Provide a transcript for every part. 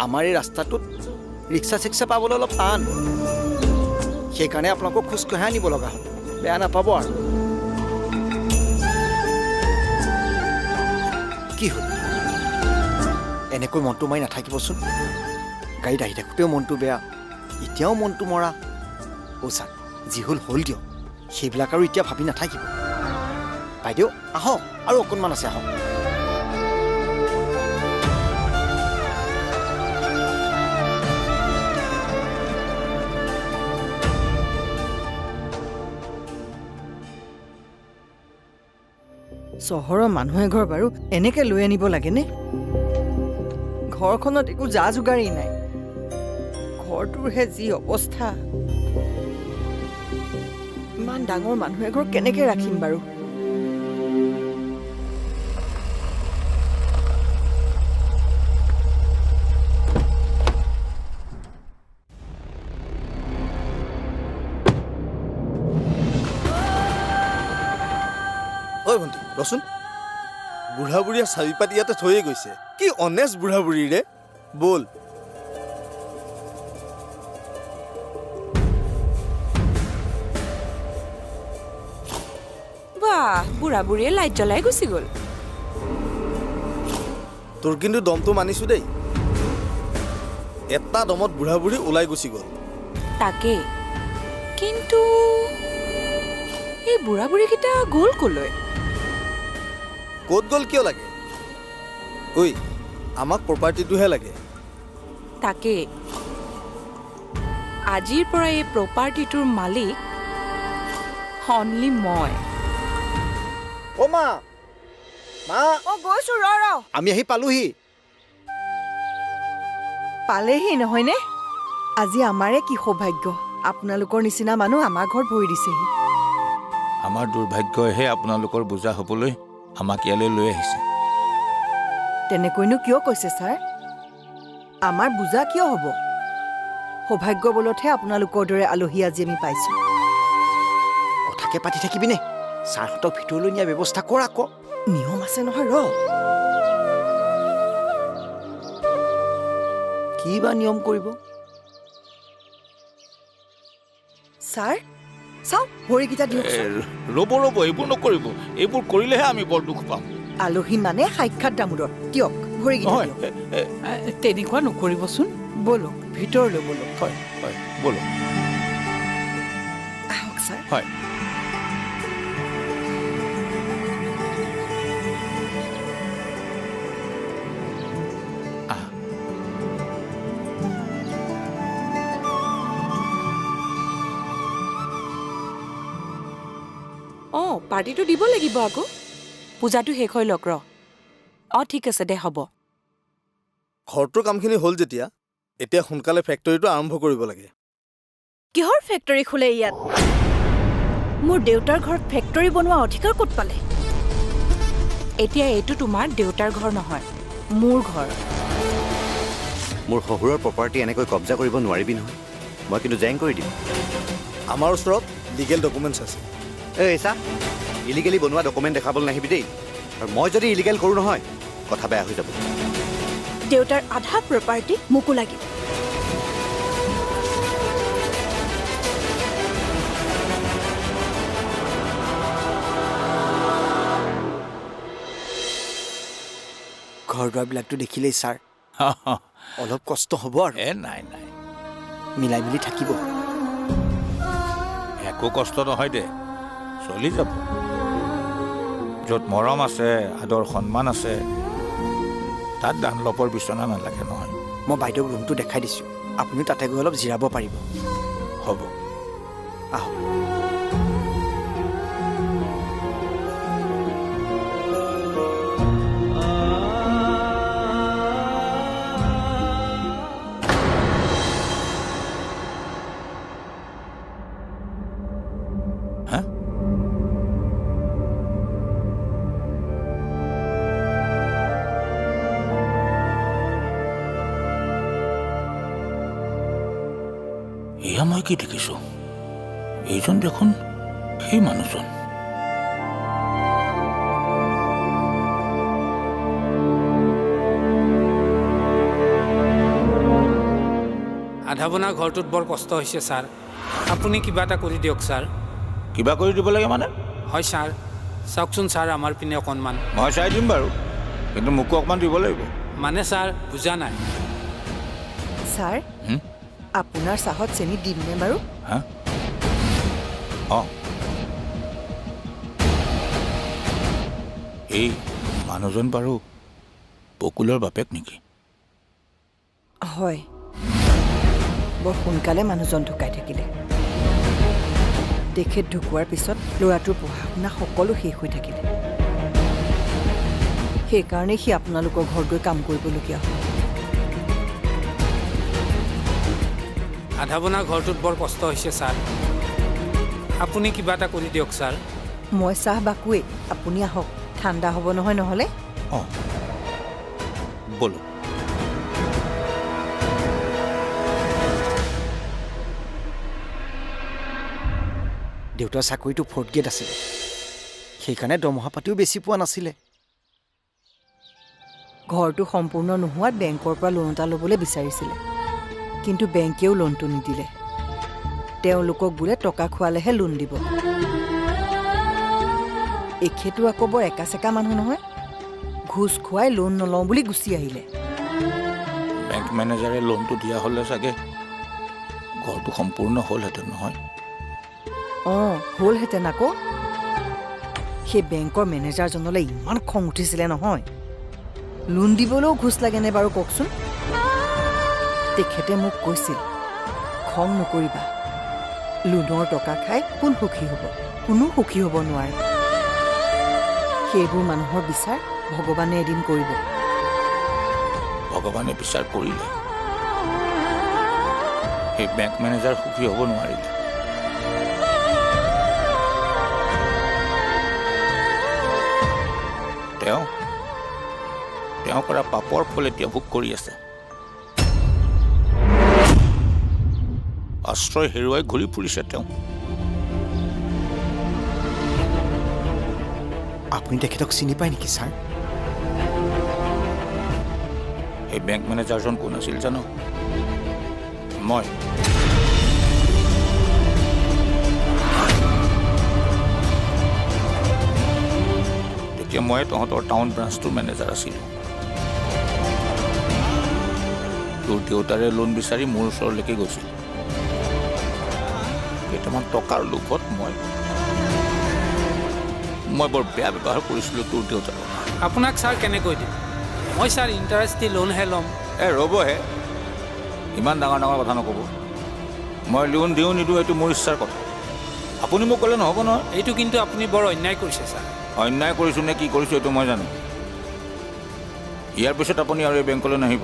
আমাৰ এই ৰাস্তাটোত ৰিক্সা চিক্সা পাবলৈ অলপ টান, সেইকাৰণে আপোনালোকক খোজকঢ়াই আনিব লগা হ'ল। বেয়া নাপাব আৰু। কি হ'ল? এনেকৈ মনটো মাৰি নাথাকিবচোন। গাড়ীত আহি থাকোঁতেও মনটো বেয়া, এতিয়াও মনটো মৰা। অ' ছাৰ, যি হ'ল হ'ল দিয়ক, সেইবিলাক আৰু এতিয়া ভাবি নাথাকিব। বাইদেউ আহক, আৰু অকণমান আছে, আহক। চহৰৰ মানুহ এঘৰ বাৰু এনেকে লৈ আনিব লাগেনে? ঘৰখনত একো যা যোগাৰেই নাই। ঘৰটোৰহে যি অৱস্থা। ইমান ডাঙৰ মানুহ এঘৰ কেনেকে ৰাখিম বাৰু? ঐ ভণ্টি ৰচোন, বুঢ়া বুঢ়ীয়ে চাবি পাতি ইয়াতে থৈয়ে গৈছে। কি অনেষ্ট বুঢ়া বুঢ়ী ৰে। ব'ল। বাহ, বুঢ়া বুঢ়ীয়ে লাইট জ্বলাই গুচি গ'ল। তোৰ কিন্তু দমটো মানিছো দেই, এটা দমত বুঢ়া বুঢ়ী ওলাই গুচি গ'ল। তাকে, কিন্তু এই বুঢ়া বুঢ়ীকেইটা গ'ল কলৈ? ক'ত গ'ল কিয় লাগে? ঐ, আমাক প্ৰপাৰ্টিটোহে লাগে। তাকে, আজিৰ পৰা এই প্ৰপাৰ্টিটোৰ মালিক অনলি মই। অ' মা, মা, অ' গৈছো, ৰ। আমি আহি পালোহি। পালেহি নহয়নে? আজি আমাৰে কি সৌভাগ্য, আপোনালোকৰ নিচিনা মানুহ আমাৰ ঘৰত ভৰি দিছেহি। আমাৰ দুৰ্ভাগ্যইহে আপোনালোকৰ বোজা হ'বলৈ আমাক ইয়ালৈ লৈ আহিছে। তেনেকৈনো কিয় কৈছে ছাৰ? আমাৰ বোজা কিয় হ'ব? সৌভাগ্য বলতহে আপোনালোকৰ দৰে আলহী আজি আমি পাইছোঁ। কথাকে পাতি থাকিবিনে? ছাৰহঁতক ভিতৰলৈ নিয়াৰ ব্যৱস্থা কৰ আকৌ। নিয়ম আছে নহয়, ৰ। কি বা নিয়ম কৰিব? ছাৰ চাওক, ভৰিকেইটা দিয়ক। ৰ'ব ৰ'ব, এইবোৰ নকৰিব। এইবোৰ কৰিলেহে আমি বৰ দুখ পাম। আলহী মানে সাক্ষাৎ দামোদৰ। দিয়ক ভৰিকেইটা নহয়, দিয়ক। তেনেকুৱা নকৰিবচোন। বলক ভিতৰলৈ বলক। হয় হয়, ব'লক। আহক ছাৰ। হয়। অঁ, পাৰ্টিটো দিব লাগিব আকৌ। পূজাটো শেষ হৈ লওক ৰ। অঁ, ঠিক আছে দে, হ'ব। ঘৰটোৰ কামখিনি হ'ল যেতিয়া, এতিয়া সোনকালে ফেক্টৰীটো আৰম্ভ কৰিব লাগে। কিহৰ ফেক্টৰী খোলে ইয়াত? মোৰ দেউতাৰ ঘৰত ফেক্টৰী বনোৱা অধিকাৰ ক'ত পালে? এতিয়া এইটো তোমাৰ দেউতাৰ ঘৰ নহয়, মোৰ ঘৰ। মোৰ শহুৰৰ প্ৰপাৰ্টি এনেকৈ কব্জা কৰিব নোৱাৰিবি নহয়। মই কিন্তু জেং কৰি দিম। আমাৰ ওচৰত লিগেল ডকুমেণ্টছ আছে। এই চা, ইলিগেলি বনোৱা ডকুমেণ্ট দেখাবলৈ নাহিবি দেই। আৰু মই যদি ইলিগেল কৰোঁ নহয়, কথা বেয়া হৈ যাব। দেউতাৰ আধা প্ৰপাৰ্টি মোকো লাগিব। ঘৰ দুৱাৰবিলাকতো দেখিলেই ছাৰ, অলপ কষ্ট হ'ব আৰু। নাই নাই, মিলাই মিলি থাকিব। একো কষ্ট নহয় দে, চলি যাব। য'ত মৰম আছে, আদৰ সন্মান আছে, তাত ডানলপৰ বিচনা নালাগে নহয়। মই বাইদেউক ৰুমটো দেখাই দিছোঁ, আপুনি তাতে গৈ অলপ জিৰাব পাৰিব। হ'ব। আহক। হা? এয়া মই কি দেখিছোঁ? এইজন দেখোন সেই মানুহজন। আধা বনা ঘৰটোত বৰ কষ্ট হৈছে ছাৰ আপুনি কিবা এটা কৰি দিয়ক ছাৰ কিবা কৰি দিব লাগে মানে হয় ছাৰ চাওকচোন ছাৰ আমাৰ পিনে অকণমান মই চাই দিম বাৰু কিন্তু মোকো অকণমান দিব লাগিব মানে ছাৰ বুজা নাই ছাৰ হুম? আপোনাৰ চাহত চেনি দিমনে বাৰু হা অঁ এই মানুহজন বাৰু বকুলৰ বাপেক নেকি হয় বৰ সোনকালে মানুহজন ঢুকাই থাকিলে তেখেত ঢুকোৱাৰ পিছত ল'ৰাটোৰ পঢ়া শুনা সকলো শেষ হৈ থাকিলে সেইকাৰণে সি আপোনালোকৰ ঘৰত গৈ কাম কৰিবলগীয়া হ'ল আধা বনা ঘৰটোত বৰ কষ্ট হৈছে ছাৰ আপুনি কিবা এটা কৰি দিয়ক ছাৰ মই চাহ বাকুৱেই আপুনি আহক ঠাণ্ডা হ'ব নহয় নহ'লে অঁ বলো দেউতাৰ চাকৰিটো 4th গ্ৰেড আছিলে সেইকাৰণে দৰমহা পাতিও বেছি পোৱা নাছিলে ঘৰটো সম্পূৰ্ণ নোহোৱাত বেংকৰ পৰা লোন এটা ল'বলৈ বিচাৰিছিলে কিন্তু বেংকেও লোনটো নিদিলে তেওঁলোকক বোলে টকা খোৱালেহে লোন দিব এখেতো আকৌ বৰ একাচেকা মানুহ নহয় ঘোচ খুৱাই লোন নলওঁ বুলি গুচি আহিলে বেংক মেনেজাৰে লোনটো দিয়া হ'লে চাগে ঘৰটো সম্পূৰ্ণ হ'লহেঁতেন নহয় অঁ হ'লহেঁতেন আকৌ সেই বেংকৰ মেনেজাৰজনলৈ ইমান খং উঠিছিলে নহয় লোন দিবলৈও ঘোচ লাগেনে বাৰু কওকচোন তেখেতে মোক কৈছিল খং নকৰিবা লোনৰ টকা খাই কোন সুখী হ'ব কোনো সুখী হ'ব নোৱাৰে সেইবোৰ মানুহৰ বিচাৰ ভগৱানে এদিন কৰিব ভগৱানে বিচাৰ কৰিলে সেই বেংক মেনেজাৰ সুখী হ'ব নোৱাৰিলে তেওঁ কৰা পাপৰ ফল এতিয়া ভোগ কৰি আছে আশ্ৰয় হেৰুৱাই ঘূৰি ফুৰিছে তেওঁ আপুনি তেখেতক চিনি পায় নেকি ছাৰ এই বেংক মেনেজাৰজন কোন আছিল জানো মই তেতিয়া মই তহঁতৰ টাউন ব্ৰাঞ্চটোৰ মেনেজাৰ আছিলোঁ তোৰ দেউতাৰে লোন বিচাৰি মোৰ ওচৰলৈকে গৈছিল কেইটামান টকাৰ লোভত মই বৰ বেয়া ব্যৱহাৰ কৰিছিলোঁ তোৰ দেউতাৰ আপোনাক ছাৰ কেনেকৈ দিম মই ছাৰ ইণ্টাৰেষ্ট দি লোনহে ল'ম ৰ'বহে ইমান ডাঙৰ ডাঙৰ কথা নক'ব মই লোন দিওঁ নিদিওঁ এইটো মোৰ ইচ্ছাৰ কথা আপুনি মোক ক'লে নহ'ব নহয় এইটো কিন্তু আপুনি বৰ অন্যায় কৰিছে ছাৰ অন্যায় কৰিছোঁ নে কি কৰিছোঁ এইটো মই জানো ইয়াৰ পিছত আপুনি আৰু এই বেংকলৈ নাহিব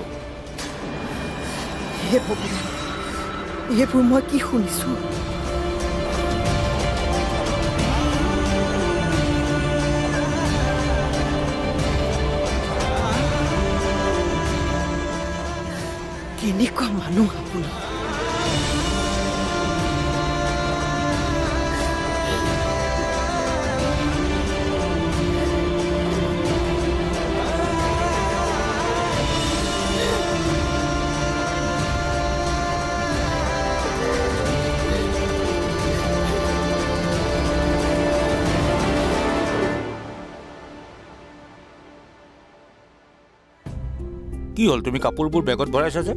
হে ভগৱান এইবোৰ মই কি শুনিছোঁ কেনেকুৱা মানুহ আপুনি কি হ'ল তুমি কাপোৰবোৰ বেগত ভৰাইছা যে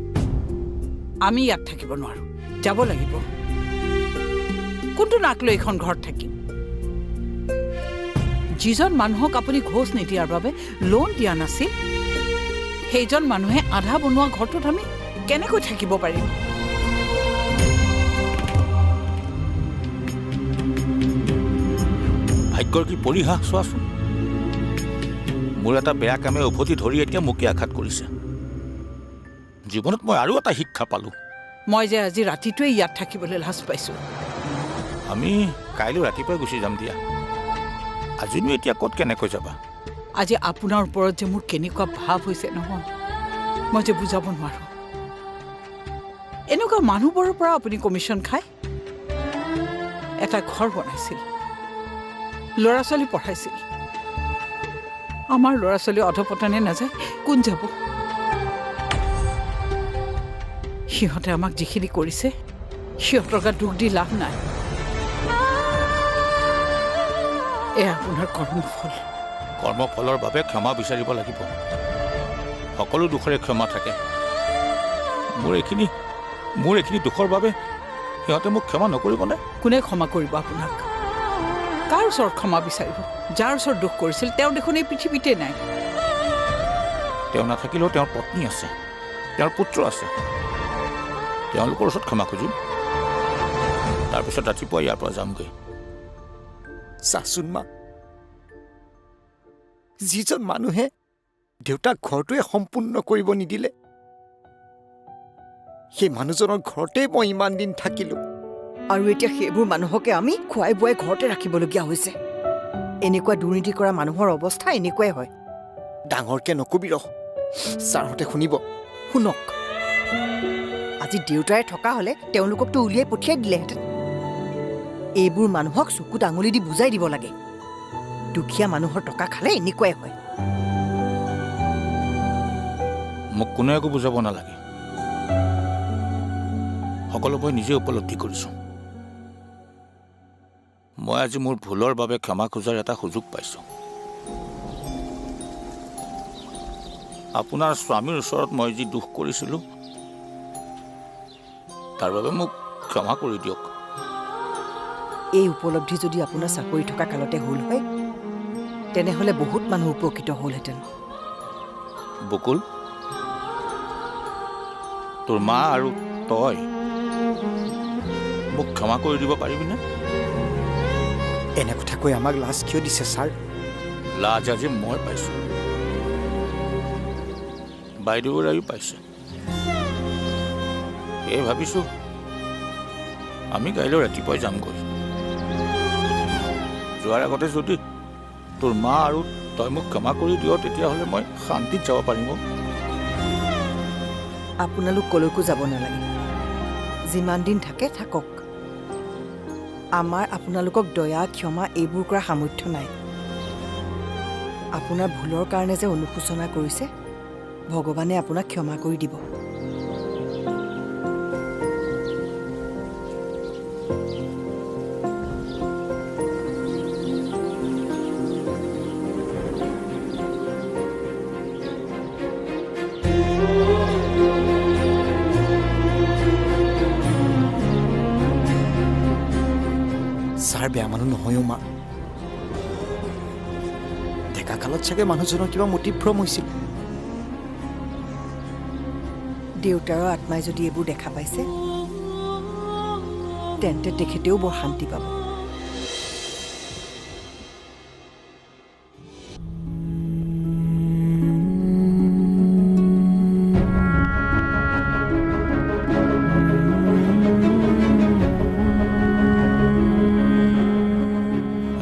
আমি ইয়াত থাকিব নোৱাৰো যাব লাগিব কোনটো নাক লৈ এখন ঘৰত থাকিম যিজন মানুহক আপুনি ঘোষ নিদিয়াৰ বাবে লোন দিয়া নাছিল সেইজন মানুহে আধা বনোৱা ঘৰটোত আমি কেনেকৈ থাকিব পাৰিম ভাগ্যৰ কি পৰিহাস চোৱাচোন মোৰ এটা বেয়া কামে উভতি ধৰি এতিয়া মোকে আঘাত কৰিছে জীৱনত মই আৰু এটা শিক্ষা পালোঁ মই যে আজি ৰাতিটোৱে ইয়াত থাকিবলৈ লাজ পাইছোঁ আমি কাইলৈ ৰাতিপুৱাই গুচি যাম দিয়া আজিনো এতিয়া ক'ত কেনেকৈ যাবা আজি আপোনাৰ ওপৰত যে মোৰ কেনেকুৱা ভাৱ হৈছে নহয় মই যে বুজাব নোৱাৰো এনেকুৱা মানুহবোৰৰ পৰা আপুনি কমিশ্যন খায় এটা ঘৰ বনাইছিল ল'ৰা ছোৱালী পঢ়াইছিল আমাৰ ল'ৰা ছোৱালী অধপতনে নাযায় কোন যাব সিহঁতে আমাক যিখিনি কৰিছে সিহঁতৰ গাত দুখ দি লাভ নাই। এয়া আপোনাৰ কৰ্মফল। কৰ্মফলৰ বাবে ক্ষমা বিচাৰিব লাগিব। সকলো দুখৰে ক্ষমা থাকে। মোৰ এইখিনি দুখৰ বাবে সিহঁতে মোক ক্ষমা নকৰিবনে? কোনে ক্ষমা কৰিব আপোনাক? কাৰ ওচৰত ক্ষমা বিচাৰিব? যাৰ ওচৰত দুখ কৰিছিল তেওঁ দেখোন এই পৃথিৱীতে নাই। তেওঁ নাথাকিলেও তেওঁৰ পত্নী আছে, তেওঁৰ পুত্ৰ আছে। তেওঁলোকৰ ওচৰত ক্ষমা খুজিম, তাৰপিছত ৰাতিপুৱা ইয়াৰ পৰা যামগৈ। চাচোন মা, যিজন মানুহে দেউতাক ঘৰটোৱে সম্পূৰ্ণ কৰিব নিদিলে, সেই মানুহজনৰ ঘৰতেই মই ইমান দিন থাকিলোঁ। আৰু এতিয়া সেইবোৰ মানুহকে আমি খুৱাই বুৱাই ঘৰতে ৰাখিবলগীয়া হৈছে। এনেকুৱা দুৰ্নীতি কৰা মানুহৰ অৱস্থা এনেকুৱাই হয়। ডাঙৰকে নকবি ৰহ, ছাৰহঁতে শুনিব। শুনক, আজি দেউতাই থকা হ'লে তেওঁলোককতো উলিয়াই পঠিয়াই দিলেহেঁতেন। এইবোৰ মানুহক চকুত আঙুলি দি বুজাই দিব লাগে। দুখীয়া মানুহৰ টকা খালে এনেকুৱাই হয়। মোক কোনে একো বুজাব নালাগে, সকলো মই নিজে উপলব্ধি কৰিছোঁ। মই আজি মোৰ ভুলৰ বাবে ক্ষমা খোজাৰ এটা সুযোগ পাইছোঁ। আপোনাৰ স্বামীৰ ওচৰত মই যি দুখ কৰিছিলোঁ তাৰ বাবে মোক ক্ষমা কৰি দিয়ক। এই উপলব্ধি যদি আপোনাৰ চাকৰি থকা কালতে হ'ল হয়, তেনেহ'লে বহুত মানুহ উপকৃত হ'লহেঁতেন। বকুল, তোৰ মা আৰু তই মোক ক্ষমা কৰি দিব পাৰিবিনে? এনে কথা কৈ আমাক লাজ কিয় দিছে ছাৰ? লাজ আজি মই পাইছোঁ, বাইদেউৰায়ো পাইছে। এই ভাবিছোঁ আমি কাইলৈ ৰাতিপুৱাই যামগৈ। যোৱাৰ আগতে যদি তোৰ মা আৰু তই মোক ক্ষমা কৰি দিয়, তেতিয়াহ'লে মই শান্তিত যাব পাৰিম। আপোনালোক কলৈকো যাব নালাগে। যিমান দিন থাকে থাকক। আমাৰ আপোনালোকক দয়া ক্ষমা এইবোৰ কৰা সামৰ্থ্য নাই। আপোনাৰ ভুলৰ কাৰণে যে অনুশোচনা কৰিছে, ভগৱানে আপোনাক ক্ষমা কৰি দিব। ছাৰ বেয়া মানুহ নহয়ও মা। ডেকা কালত চাগে মানুহজনৰ কিবা মতিভ্ৰম হৈছিল। দেউতাৰৰ আত্মাই যদি এইবোৰ দেখা পাইছে, তেন্তে তেখেতেও বৰ শান্তি পাব।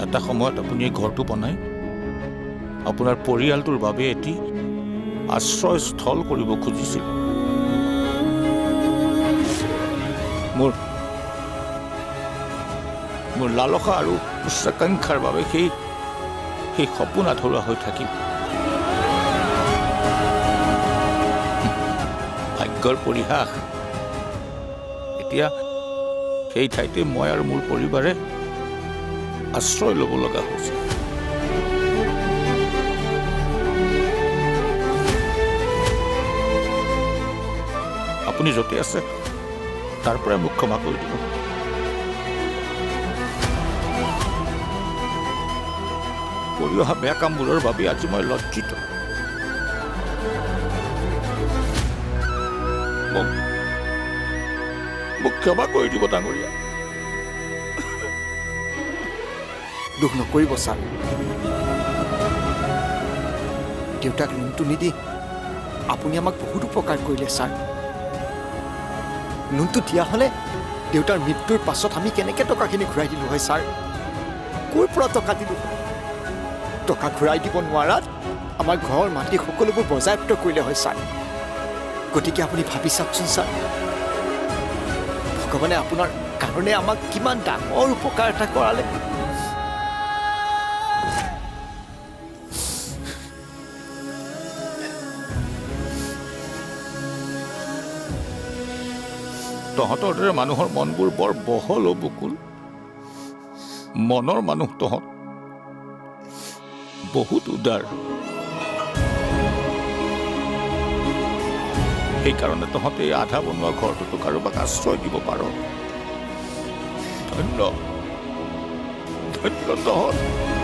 এটা সময়ত আপুনি এই ঘৰটো বনাই আপোনাৰ পৰিয়ালটোৰ বাবে এটি আশ্ৰয়স্থল কৰিব খুজিছিল। মোৰ লালসা আৰু উচ্চাকাংক্ষাৰ বাবে সেই সপোন আধৰুৱা হৈ থাকিল। ভাগ্যৰ পৰিহাস, এতিয়া সেই ঠাইতে মই আৰু মোৰ পৰিবাৰে আশ্ৰয় ল'ব লগা হৈছে। আপুনি য'তে আছে তাৰ পৰাই মোক ক্ষমা কৰি দিব। কৰি অহা বেয়া কামবোৰৰ বাবে আজি মই লজ্জিত। মোক ক্ষমা কৰি দিব ডাঙৰীয়া। দুখ নকৰিব ছাৰ। দেউতাক লোনটো নিদি আপুনি আমাক বহুত উপকাৰ কৰিলে ছাৰ। লোনটো দিয়া হ'লে দেউতাৰ মৃত্যুৰ পাছত আমি কেনেকৈ টকাখিনি ঘূৰাই দিলোঁ হয় ছাৰ? ক'ৰ পৰা টকা দিলোঁ? টকা ঘূৰাই দিব নোৱাৰাত আমাৰ ঘৰৰ মাটি সকলোবোৰ বজায়প্ত কৰিলে হয় ছাৰ। গতিকে আপুনি ভাবি চাওকচোন ছাৰ, ভগৱানে আপোনাৰ কাৰণে আমাক কিমান ডাঙৰ উপকাৰ এটা কৰালে। তহঁতৰ দৰে মানুহৰ মনবোৰ বৰ বহল অ' বকুল। মনৰ মানুহ তহঁত বহুত উদাৰ। সেইকাৰণে তহঁতে এই আধা বনোৱা ঘৰটোতো কাৰোবাক আশ্ৰয় দিব পাৰ। ধন্য ধন্য তহঁত।